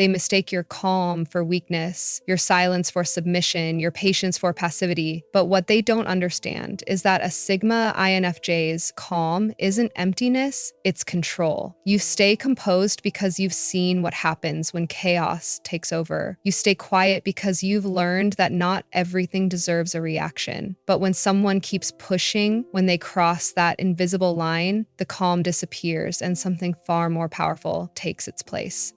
They mistake your calm for weakness, your silence for submission, your patience for passivity. But what they don't understand is that a Sigma INFJ's calm isn't emptiness, it's control. You stay composed because you've seen what happens when chaos takes over. You stay quiet because you've learned that not everything deserves a reaction. But when someone keeps pushing, when they cross that invisible line, the calm disappears and something far more powerful takes its place.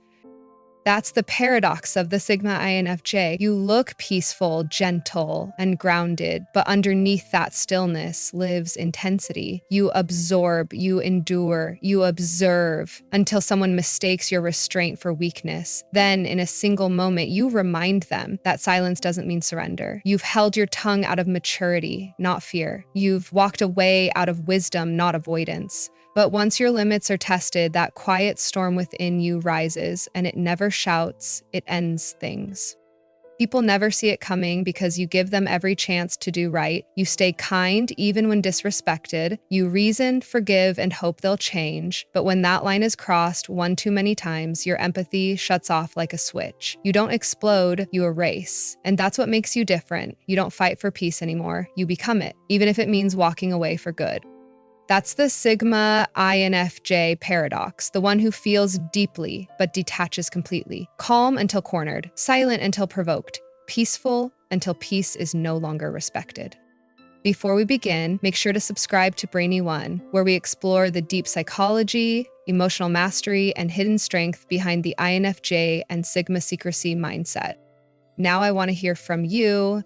That's the paradox of the Sigma INFJ. You look peaceful, gentle, and grounded, but underneath that stillness lives intensity. You absorb, you endure, you observe until someone mistakes your restraint for weakness. Then, in a single moment, you remind them that silence doesn't mean surrender. You've held your tongue out of maturity, not fear. You've walked away out of wisdom, not avoidance. But once your limits are tested, that quiet storm within you rises, and it never shouts, it ends things. People never see it coming because you give them every chance to do right. You stay kind even when disrespected. You reason, forgive, and hope they'll change. But when that line is crossed one too many times, your empathy shuts off like a switch. You don't explode, you erase. And that's what makes you different. You don't fight for peace anymore. You become it, even if it means walking away for good. That's the Sigma INFJ paradox, the one who feels deeply but detaches completely, calm until cornered, silent until provoked, peaceful until peace is no longer respected. Before we begin, make sure to subscribe to Brainy One, where we explore the deep psychology, emotional mastery, and hidden strength behind the INFJ and Sigma secrecy mindset. Now I want to hear from you.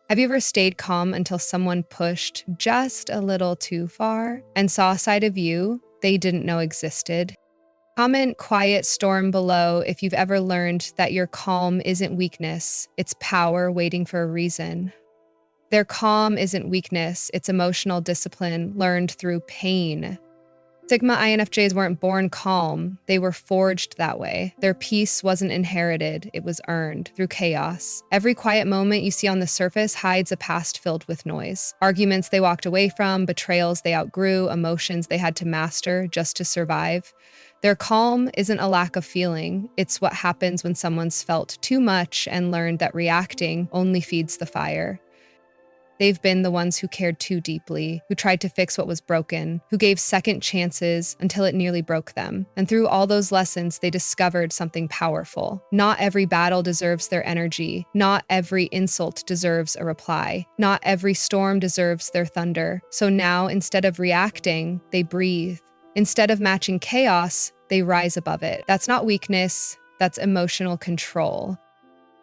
Have you ever stayed calm until someone pushed just a little too far and saw a side of you they didn't know existed? Comment quiet storm below if you've ever learned that your calm isn't weakness, it's power waiting for a reason. Their calm isn't weakness, it's emotional discipline learned through pain. Sigma INFJs weren't born calm, they were forged that way. Their peace wasn't inherited, it was earned through chaos. Every quiet moment you see on the surface hides a past filled with noise. Arguments they walked away from, betrayals they outgrew, emotions they had to master just to survive. Their calm isn't a lack of feeling, it's what happens when someone's felt too much and learned that reacting only feeds the fire. They've been the ones who cared too deeply, who tried to fix what was broken, who gave second chances until it nearly broke them. And through all those lessons, they discovered something powerful. Not every battle deserves their energy. Not every insult deserves a reply. Not every storm deserves their thunder. So now, instead of reacting, they breathe. Instead of matching chaos, they rise above it. That's not weakness, that's emotional control.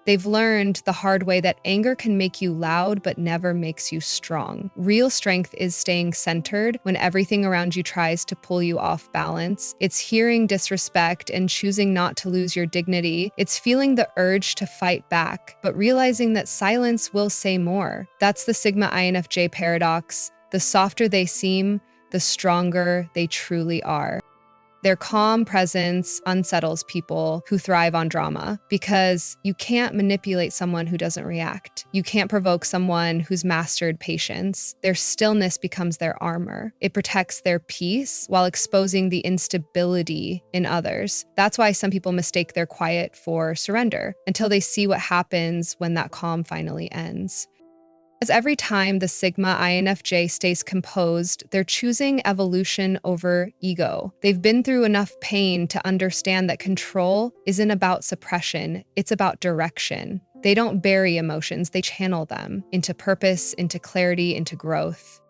They've learned the hard way that anger can make you loud but never makes you strong. Real strength is staying centered when everything around you tries to pull you off balance. It's hearing disrespect and choosing not to lose your dignity. It's feeling the urge to fight back, but realizing that silence will say more. That's the Sigma INFJ paradox. The softer they seem, the stronger they truly are. Their calm presence unsettles people who thrive on drama because you can't manipulate someone who doesn't react. You can't provoke someone who's mastered patience. Their stillness becomes their armor. It protects their peace while exposing the instability in others. That's why some people mistake their quiet for surrender until they see what happens when that calm finally ends. As every time the Sigma INFJ stays composed, they're choosing evolution over ego. They've been through enough pain to understand that control isn't about suppression, it's about direction. They don't bury emotions, they channel them into purpose, into clarity, into growth.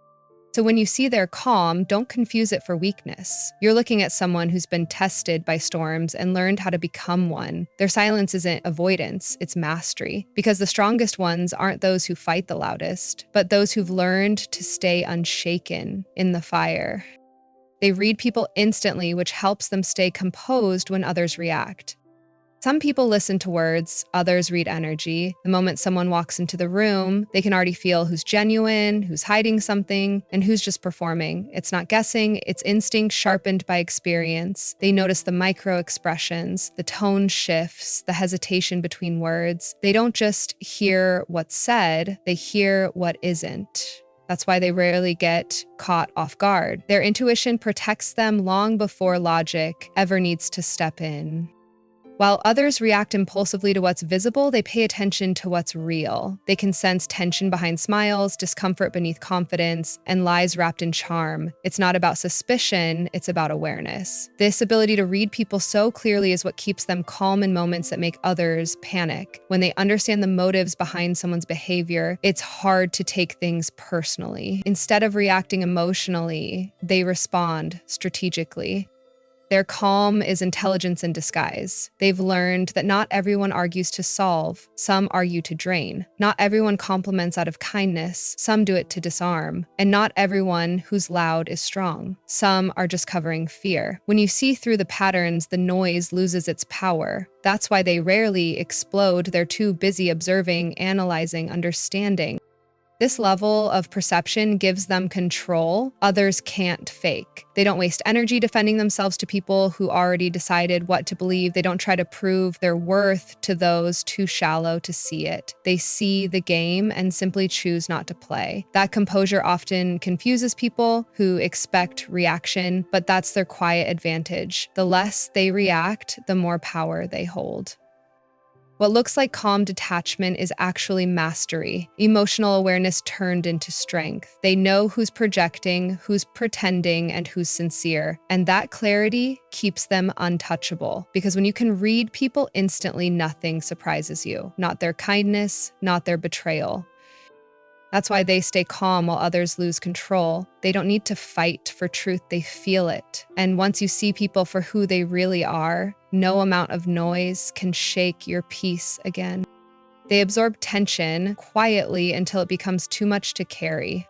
So when you see their calm, don't confuse it for weakness. You're looking at someone who's been tested by storms and learned how to become one. Their silence isn't avoidance, it's mastery. Because the strongest ones aren't those who fight the loudest, but those who've learned to stay unshaken in the fire. They read people instantly, which helps them stay composed when others react. Some people listen to words, others read energy. The moment someone walks into the room, they can already feel who's genuine, who's hiding something, and who's just performing. It's not guessing, it's instinct sharpened by experience. They notice the micro expressions, the tone shifts, the hesitation between words. They don't just hear what's said, they hear what isn't. That's why they rarely get caught off guard. Their intuition protects them long before logic ever needs to step in. While others react impulsively to what's visible, they pay attention to what's real. They can sense tension behind smiles, discomfort beneath confidence, and lies wrapped in charm. It's not about suspicion, it's about awareness. This ability to read people so clearly is what keeps them calm in moments that make others panic. When they understand the motives behind someone's behavior, it's hard to take things personally. Instead of reacting emotionally, they respond strategically. Their calm is intelligence in disguise. They've learned that not everyone argues to solve, some argue to drain. Not everyone compliments out of kindness, some do it to disarm. And not everyone who's loud is strong. Some are just covering fear. When you see through the patterns, the noise loses its power. That's why they rarely explode. They're too busy observing, analyzing, understanding. This level of perception gives them control others can't fake. They don't waste energy defending themselves to people who already decided what to believe. They don't try to prove their worth to those too shallow to see it. They see the game and simply choose not to play. That composure often confuses people who expect reaction, but that's their quiet advantage. The less they react, the more power they hold. What looks like calm detachment is actually mastery, emotional awareness turned into strength. They know who's projecting, who's pretending, and who's sincere. And that clarity keeps them untouchable. Because when you can read people instantly, nothing surprises you. Not their kindness, not their betrayal. That's why they stay calm while others lose control. They don't need to fight for truth, they feel it. And once you see people for who they really are, no amount of noise can shake your peace again. They absorb tension quietly until it becomes too much to carry.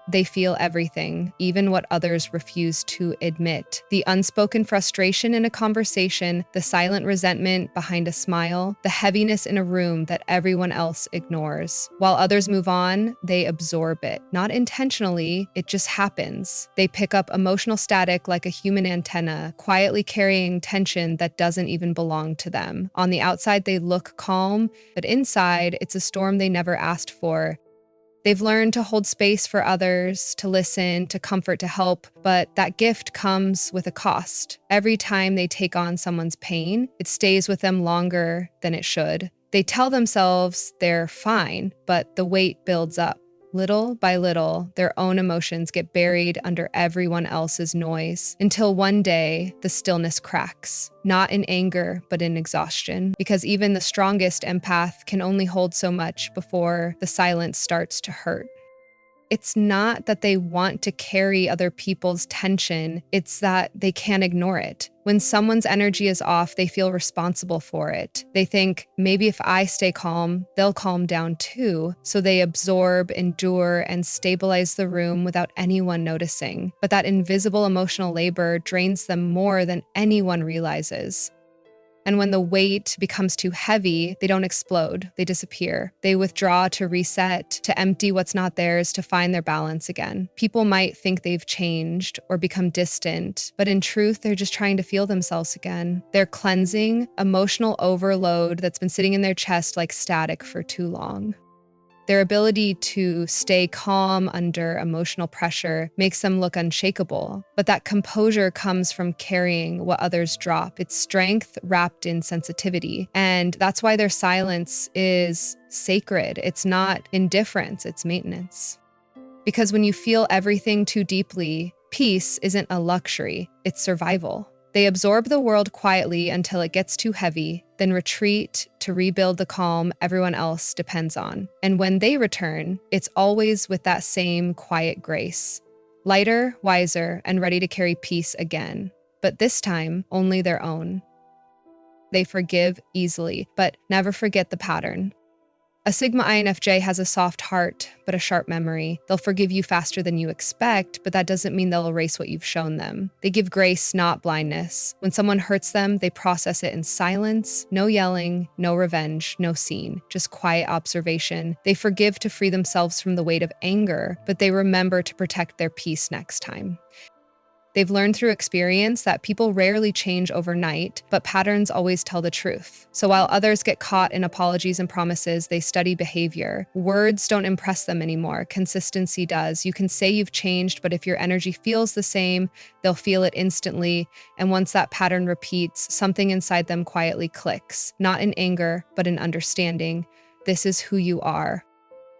They feel everything, even what others refuse to admit. The unspoken frustration in a conversation, the silent resentment behind a smile, the heaviness in a room that everyone else ignores. While others move on, they absorb it. Not intentionally, it just happens. They pick up emotional static like a human antenna, quietly carrying tension that doesn't even belong to them. On the outside, they look calm, but inside, it's a storm they never asked for. They've learned to hold space for others, to listen, to comfort, to help, but that gift comes with a cost. Every time they take on someone's pain, it stays with them longer than it should. They tell themselves they're fine, but the weight builds up. Little by little, their own emotions get buried under everyone else's noise until one day the stillness cracks, not in anger, but in exhaustion. Because even the strongest empath can only hold so much before the silence starts to hurt. It's not that they want to carry other people's tension, it's that they can't ignore it. When someone's energy is off, they feel responsible for it. They think, maybe if I stay calm, they'll calm down too. So they absorb, endure, and stabilize the room without anyone noticing. But that invisible emotional labor drains them more than anyone realizes. And when the weight becomes too heavy, they don't explode, they disappear. They withdraw to reset, to empty what's not theirs, to find their balance again. People might think they've changed or become distant, but in truth, they're just trying to feel themselves again. They're cleansing emotional overload that's been sitting in their chest like static for too long. Their ability to stay calm under emotional pressure makes them look unshakable, but that composure comes from carrying what others drop. It's strength wrapped in sensitivity, and that's why their silence is sacred. It's not indifference, it's maintenance. Because when you feel everything too deeply, peace isn't a luxury, it's survival. They absorb the world quietly until it gets too heavy, then retreat to rebuild the calm everyone else depends on. And when they return, it's always with that same quiet grace. Lighter, wiser, and ready to carry peace again. But this time, only their own. They forgive easily, but never forget the pattern. A Sigma INFJ has a soft heart, but a sharp memory. They'll forgive you faster than you expect, but that doesn't mean they'll erase what you've shown them. They give grace, not blindness. When someone hurts them, they process it in silence. No yelling, no revenge, no scene, just quiet observation. They forgive to free themselves from the weight of anger, but they remember to protect their peace next time. They've learned through experience that people rarely change overnight, but patterns always tell the truth. So while others get caught in apologies and promises, they study behavior. Words don't impress them anymore. Consistency does. You can say you've changed, but if your energy feels the same, they'll feel it instantly. And once that pattern repeats, something inside them quietly clicks, not in anger, but in understanding. This is who you are.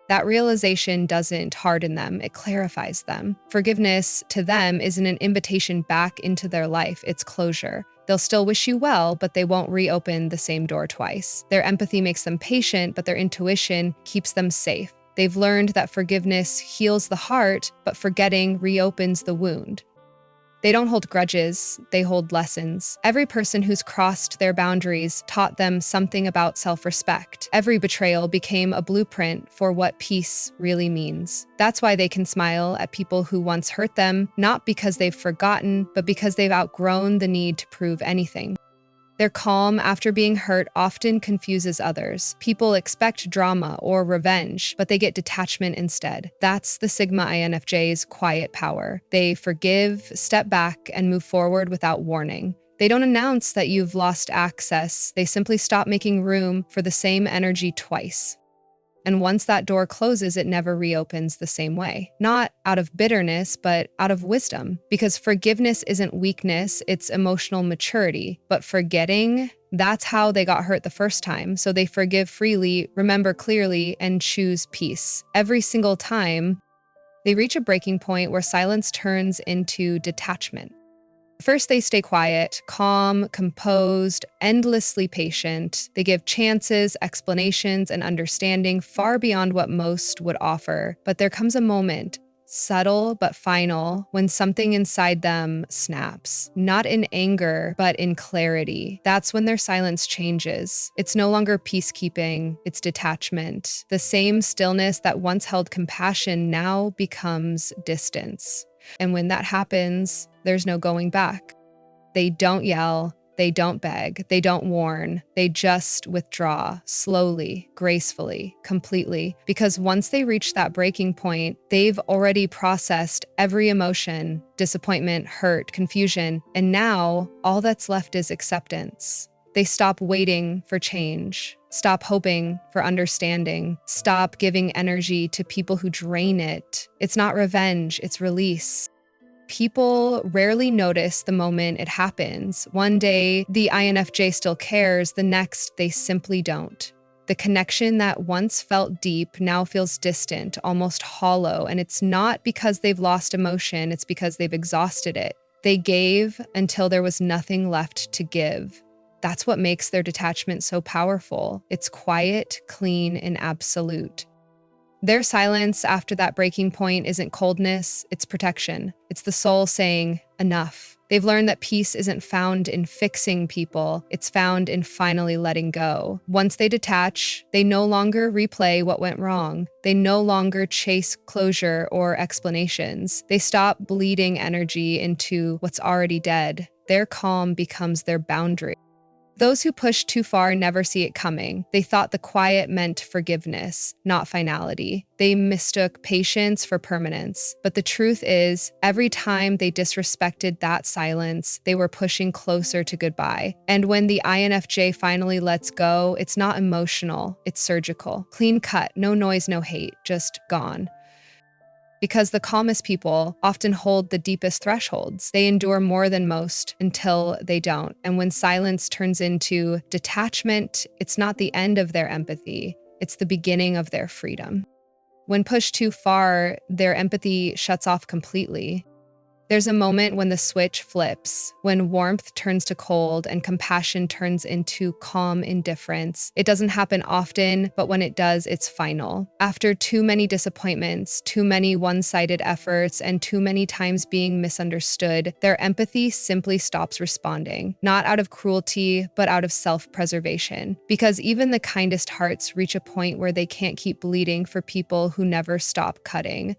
That realization doesn't harden them, it clarifies them. Forgiveness to them isn't an invitation back into their life, it's closure. They'll still wish you well, but they won't reopen the same door twice. Their empathy makes them patient, but their intuition keeps them safe. They've learned that forgiveness heals the heart, but forgetting reopens the wound. They don't hold grudges, they hold lessons. Every person who's crossed their boundaries taught them something about self-respect. Every betrayal became a blueprint for what peace really means. That's why they can smile at people who once hurt them, not because they've forgotten, but because they've outgrown the need to prove anything. Their calm after being hurt often confuses others. People expect drama or revenge, but they get detachment instead. That's the Sigma INFJ's quiet power. They forgive, step back, and move forward without warning. They don't announce that you've lost access. They simply stop making room for the same energy twice. And once that door closes, it never reopens the same way. Not out of bitterness, but out of wisdom. Because forgiveness isn't weakness, it's emotional maturity. But forgetting, that's how they got hurt the first time. So they forgive freely, remember clearly, and choose peace. Every single time, they reach a breaking point where silence turns into detachment. First, they stay quiet, calm, composed, endlessly patient. They give chances, explanations, and understanding far beyond what most would offer. But there comes a moment, subtle but final, when something inside them snaps. Not in anger, but in clarity. That's when their silence changes. It's no longer peacekeeping, it's detachment. The same stillness that once held compassion now becomes distance. And when that happens, there's no going back. They don't yell, they don't beg, they don't warn, they just withdraw slowly, gracefully, completely. Because once they reach that breaking point, they've already processed every emotion, disappointment, hurt, confusion, and now all that's left is acceptance. They stop waiting for change, stop hoping for understanding, stop giving energy to people who drain it. It's not revenge, it's release. People rarely notice the moment it happens. One day, the INFJ still cares, the next, they simply don't. The connection that once felt deep now feels distant, almost hollow, and it's not because they've lost emotion, it's because they've exhausted it. They gave until there was nothing left to give. That's what makes their detachment so powerful. It's quiet, clean, and absolute. Their silence after that breaking point isn't coldness, it's protection. It's the soul saying, enough. They've learned that peace isn't found in fixing people, it's found in finally letting go. Once they detach, they no longer replay what went wrong. They no longer chase closure or explanations. They stop bleeding energy into what's already dead. Their calm becomes their boundary. Those who push too far never see it coming. They thought the quiet meant forgiveness, not finality. They mistook patience for permanence. But the truth is, every time they disrespected that silence, they were pushing closer to goodbye. And when the INFJ finally lets go, it's not emotional, it's surgical. Clean cut, no noise, no hate, just gone. Because the calmest people often hold the deepest thresholds. They endure more than most until they don't. And when silence turns into detachment, it's not the end of their empathy, it's the beginning of their freedom. When pushed too far, their empathy shuts off completely. There's a moment when the switch flips, when warmth turns to cold and compassion turns into calm indifference. It doesn't happen often, but when it does, it's final. After too many disappointments, too many one-sided efforts, and too many times being misunderstood, their empathy simply stops responding. Not out of cruelty, but out of self-preservation. Because even the kindest hearts reach a point where they can't keep bleeding for people who never stop cutting.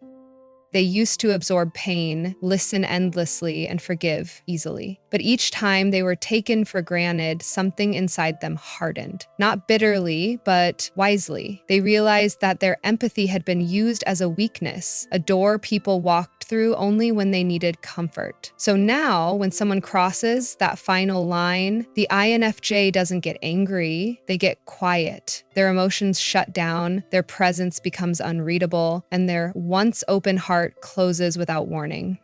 They used to absorb pain, listen endlessly, and forgive easily. But each time they were taken for granted, something inside them hardened. Not bitterly, but wisely. They realized that their empathy had been used as a weakness, a door people walked through only when they needed comfort. So now, when someone crosses that final line, the INFJ doesn't get angry, they get quiet. Their emotions shut down, their presence becomes unreadable, and their once open heart closes without warning.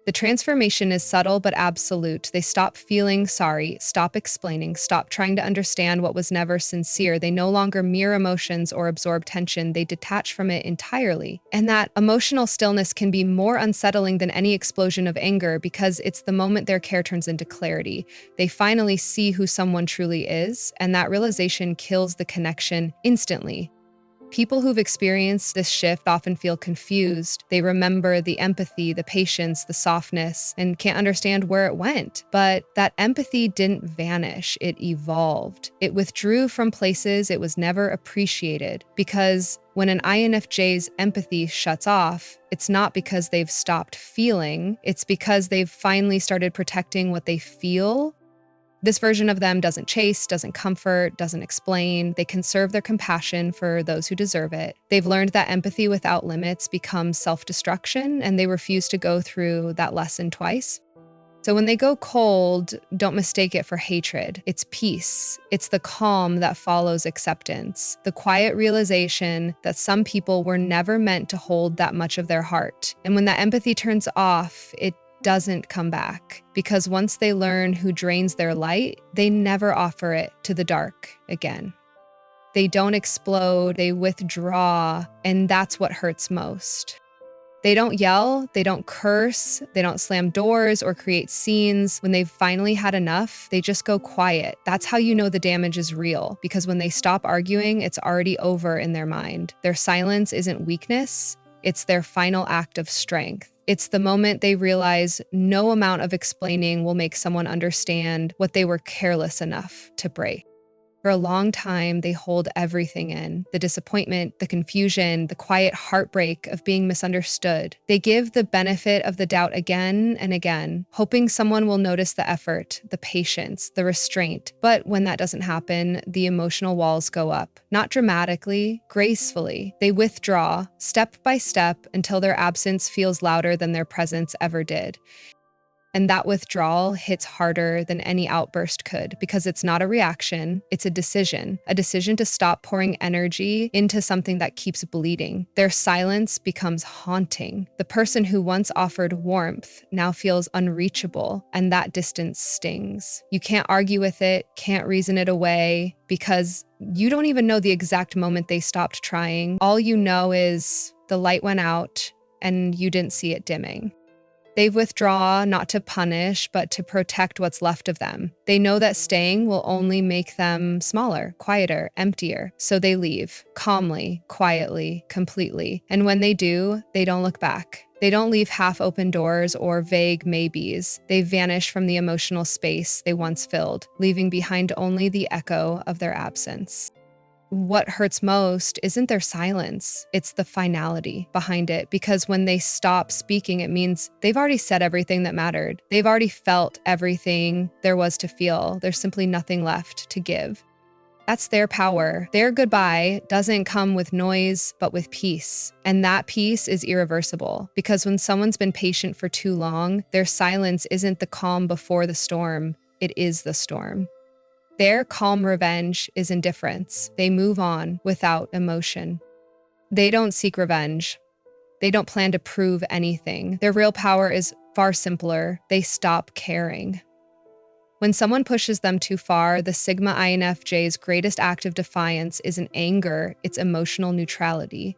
The transformation is subtle but absolute. They stop feeling sorry, stop explaining, stop trying to understand what was never sincere. They no longer mirror emotions or absorb tension. They detach from it entirely. And that emotional stillness can be more unsettling than any explosion of anger because it's the moment their care turns into clarity. They finally see who someone truly is, and that realization kills the connection instantly. People who've experienced this shift often feel confused. They remember the empathy, the patience, the softness, and can't understand where it went. But that empathy didn't vanish, it evolved. It withdrew from places it was never appreciated. Because when an INFJ's empathy shuts off, it's not because they've stopped feeling, it's because they've finally started protecting what they feel. This version of them doesn't chase, doesn't comfort, doesn't explain. They conserve their compassion for those who deserve it. They've learned that empathy without limits becomes self-destruction, and they refuse to go through that lesson twice. So when they go cold, don't mistake it for hatred. It's peace. It's the calm that follows acceptance, the quiet realization that some people were never meant to hold that much of their heart. And when that empathy turns off, it doesn't come back, because once they learn who drains their light, they never offer it to the dark again. They don't explode, they withdraw, and that's what hurts most. They don't yell, they don't curse, they don't slam doors or create scenes. When they've finally had enough, they just go quiet. That's how you know the damage is real, because when they stop arguing, it's already over in their mind. Their silence isn't weakness, it's their final act of strength. It's the moment they realize no amount of explaining will make someone understand what they were careless enough to break. For a long time, they hold everything in: the disappointment, the confusion, the quiet heartbreak of being misunderstood. They give the benefit of the doubt again and again, hoping someone will notice the effort, the patience, the restraint. But when that doesn't happen, the emotional walls go up. Not dramatically, gracefully. They withdraw, step by step, until their absence feels louder than their presence ever did. And that withdrawal hits harder than any outburst could, because it's not a reaction, it's a decision to stop pouring energy into something that keeps bleeding. Their silence becomes haunting. The person who once offered warmth now feels unreachable, and that distance stings. You can't argue with it, can't reason it away, because you don't even know the exact moment they stopped trying. All you know is the light went out and you didn't see it dimming. They withdraw not to punish, but to protect what's left of them. They know that staying will only make them smaller, quieter, emptier. So they leave, calmly, quietly, completely. And when they do, they don't look back. They don't leave half-open doors or vague maybes. They vanish from the emotional space they once filled, leaving behind only the echo of their absence. What hurts most isn't their silence, it's the finality behind it, because when they stop speaking, it means they've already said everything that mattered. They've already felt everything there was to feel. There's simply nothing left to give. That's their power. Their goodbye doesn't come with noise, but with peace. And that peace is irreversible, because when someone's been patient for too long, their silence isn't the calm before the storm, it is the storm. Their calm revenge is indifference. They move on without emotion. They don't seek revenge. They don't plan to prove anything. Their real power is far simpler. They stop caring. When someone pushes them too far, the Sigma INFJ's greatest act of defiance isn't anger, it's emotional neutrality.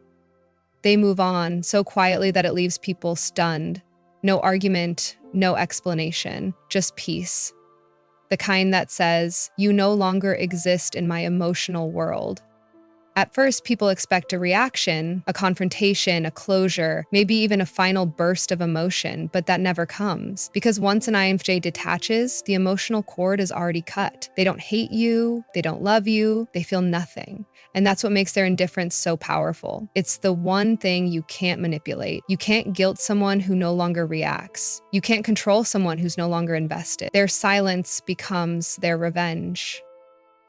They move on so quietly that it leaves people stunned. No argument, no explanation, just peace. The kind that says, "You no longer exist in my emotional world." At first, people expect a reaction, a confrontation, a closure, maybe even a final burst of emotion, but that never comes. Because once an INFJ detaches, the emotional cord is already cut. They don't hate you, they don't love you, they feel nothing. And that's what makes their indifference so powerful. It's the one thing you can't manipulate. You can't guilt someone who no longer reacts. You can't control someone who's no longer invested. Their silence becomes their revenge.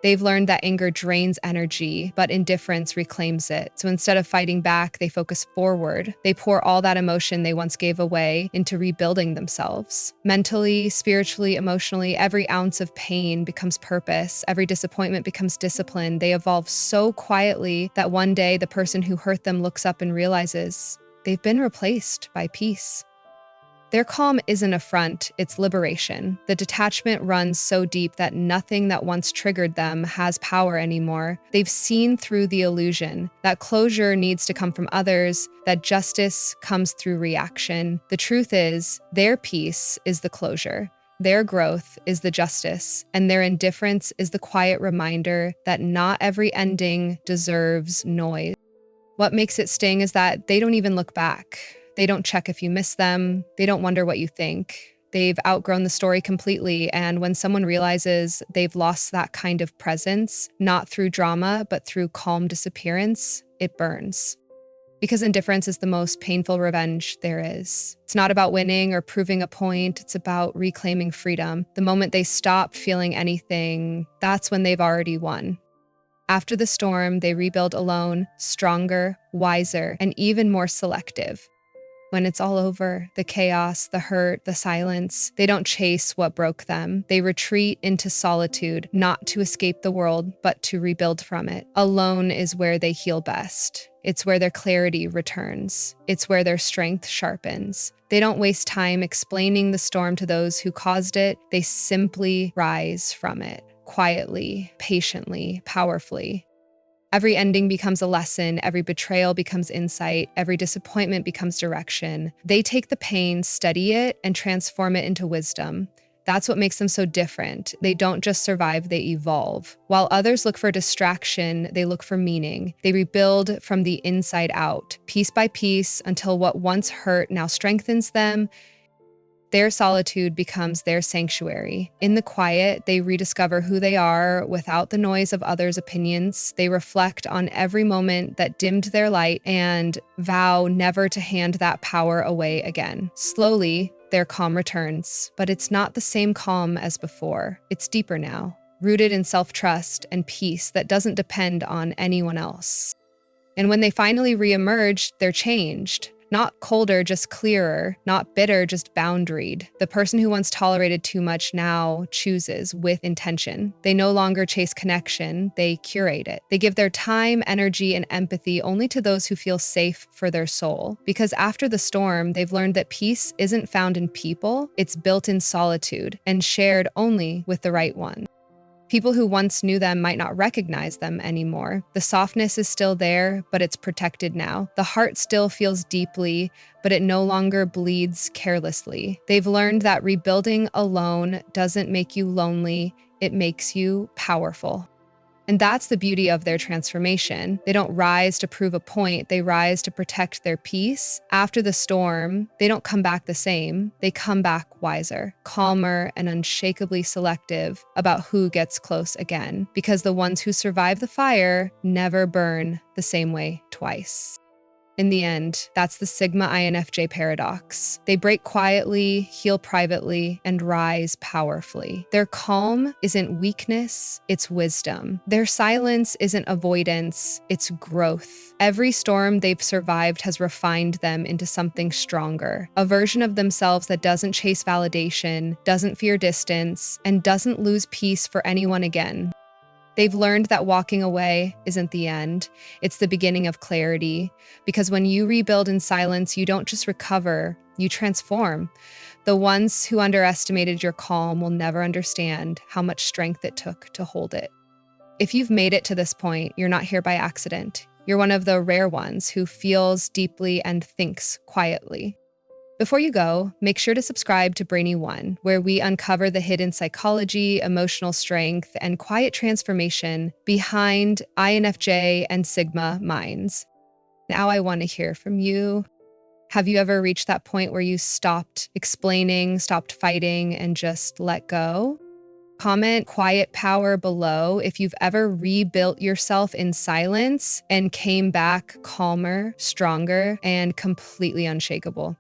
They've learned that anger drains energy, but indifference reclaims it. So instead of fighting back, they focus forward. They pour all that emotion they once gave away into rebuilding themselves. Mentally, spiritually, emotionally, every ounce of pain becomes purpose. Every disappointment becomes discipline. They evolve so quietly that one day the person who hurt them looks up and realizes they've been replaced by peace. Their calm isn't a front, it's liberation. The detachment runs so deep that nothing that once triggered them has power anymore. They've seen through the illusion that closure needs to come from others, that justice comes through reaction. The truth is, their peace is the closure. Their growth is the justice, and their indifference is the quiet reminder that not every ending deserves noise. What makes it sting is that they don't even look back. They don't check if you miss them. They don't wonder what you think. They've outgrown the story completely, and when someone realizes they've lost that kind of presence, not through drama, but through calm disappearance, it burns. Because indifference is the most painful revenge there is. It's not about winning or proving a point, it's about reclaiming freedom. The moment they stop feeling anything, that's when they've already won. After the storm, they rebuild alone, stronger, wiser, and even more selective. When it's all over, the chaos, the hurt, the silence, they don't chase what broke them. They retreat into solitude, not to escape the world, but to rebuild from it. Alone is where they heal best. It's where their clarity returns. It's where their strength sharpens. They don't waste time explaining the storm to those who caused it. They simply rise from it, quietly, patiently, powerfully. Every ending becomes a lesson, every betrayal becomes insight, every disappointment becomes direction. They take the pain, study it, and transform it into wisdom. That's what makes them so different. They don't just survive, they evolve. While others look for distraction, they look for meaning. They rebuild from the inside out, piece by piece, until what once hurt now strengthens them. Their solitude becomes their sanctuary. In the quiet, they rediscover who they are without the noise of others' opinions. They reflect on every moment that dimmed their light and vow never to hand that power away again. Slowly, their calm returns, but it's not the same calm as before. It's deeper now, rooted in self-trust and peace that doesn't depend on anyone else. And when they finally reemerge, they're changed. Not colder, just clearer. Not bitter, just boundaried. The person who once tolerated too much now chooses with intention. They no longer chase connection, they curate it. They give their time, energy, and empathy only to those who feel safe for their soul. Because after the storm, they've learned that peace isn't found in people, it's built in solitude and shared only with the right one. People who once knew them might not recognize them anymore. The softness is still there, but it's protected now. The heart still feels deeply, but it no longer bleeds carelessly. They've learned that rebuilding alone doesn't make you lonely, it makes you powerful. And that's the beauty of their transformation. They don't rise to prove a point, they rise to protect their peace. After the storm, they don't come back the same, they come back wiser, calmer, and unshakably selective about who gets close again. Because the ones who survive the fire never burn the same way twice. In the end, that's the Sigma INFJ paradox. They break quietly, heal privately, and rise powerfully. Their calm isn't weakness, it's wisdom. Their silence isn't avoidance, it's growth. Every storm they've survived has refined them into something stronger, a version of themselves that doesn't chase validation, doesn't fear distance, and doesn't lose peace for anyone again. They've learned that walking away isn't the end, it's the beginning of clarity. Because when you rebuild in silence, you don't just recover, you transform. The ones who underestimated your calm will never understand how much strength it took to hold it. If you've made it to this point, you're not here by accident. You're one of the rare ones who feels deeply and thinks quietly. Before you go, make sure to subscribe to Brainy One, where we uncover the hidden psychology, emotional strength, and quiet transformation behind INFJ and Sigma minds. Now I want to hear from you. Have you ever reached that point where you stopped explaining, stopped fighting, and just let go? Comment quiet power below if you've ever rebuilt yourself in silence and came back calmer, stronger, and completely unshakable.